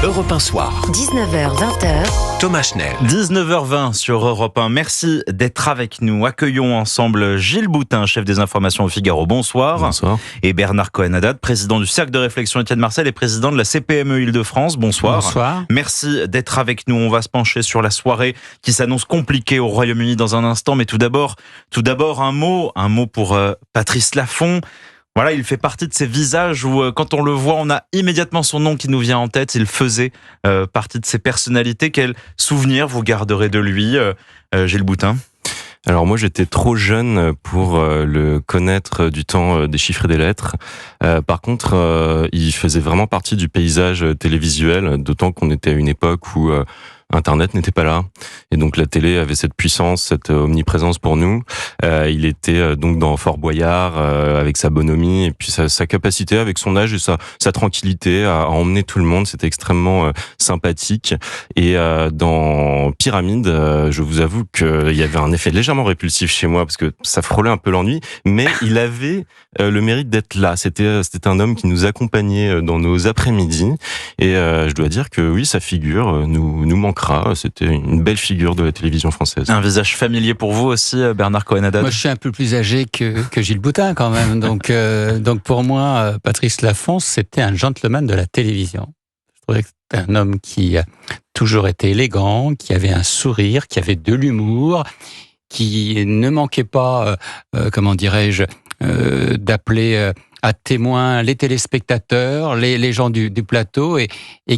Europe 1 Soir. 19h-20h. Thomas Schnell. 19h20 sur Europe 1. Merci d'être avec nous. Accueillons ensemble Gilles Boutin, chef des informations au Figaro. Bonsoir. Bonsoir. Et Bernard Cohen-Haddad, président du Cercle de réflexion Étienne Marcel et président de la CPME Île-de-France. Bonsoir. Bonsoir. Merci d'être avec nous. On va se pencher sur la soirée qui s'annonce compliquée au Royaume-Uni dans un instant. Mais tout d'abord un mot pour Patrice Laffont. Voilà, il fait partie de ces visages où, quand on le voit, on a immédiatement son nom qui nous vient en tête. Il faisait partie de ces personnalités. Quel souvenir vous garderez de lui, Gilles Boutin ? Alors moi j'étais trop jeune pour le connaître du temps des chiffres et des lettres. Par contre, il faisait vraiment partie du paysage télévisuel, d'autant qu'on était à une époque où Internet n'était pas là. Et donc la télé avait cette puissance, cette omniprésence pour nous. Il était donc dans Fort Boyard avec sa bonhomie et puis sa capacité avec son âge et sa tranquillité à emmener tout le monde. C'était extrêmement sympathique. Et dans Pyramide, je vous avoue qu'il y avait un effet légèrement répulsif chez moi parce que ça frôlait un peu l'ennui. Mais il avait le mérite d'être là. C'était un homme qui nous accompagnait dans nos après-midi. Et je dois dire que oui, sa figure nous manquera. C'était une belle figure de la télévision française. Un visage familier pour vous aussi, Bernard Cohen-Haddad ? Moi, je suis un peu plus âgé que Gilles Boutin quand même. Donc pour moi, Patrice Laffont, c'était un gentleman de la télévision. Je trouvais que c'était un homme qui a toujours été élégant, qui avait un sourire, qui avait de l'humour, qui ne manquait pas, d'appeler à témoin les téléspectateurs, les gens du plateau, et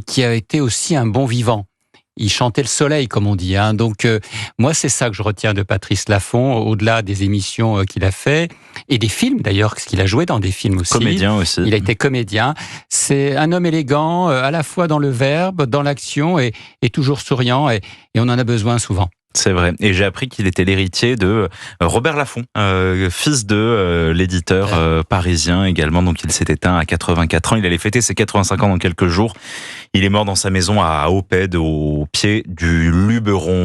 qui a été aussi un bon vivant. Il chantait le soleil, comme on dit. Donc, moi, c'est ça que je retiens de Patrice Laffont, au-delà des émissions qu'il a fait, et des films, d'ailleurs, parce qu'il a joué dans des films aussi. Comédien aussi. Il a été comédien. C'est un homme élégant, à la fois dans le verbe, dans l'action, et toujours souriant, et on en a besoin souvent. C'est vrai. Et j'ai appris qu'il était l'héritier de Robert Laffont, fils de l'éditeur parisien également. Donc il s'est éteint à 84 ans. Il allait fêter ses 85 ans dans quelques jours. Il est mort dans sa maison à Oppède, au pied du Luberon.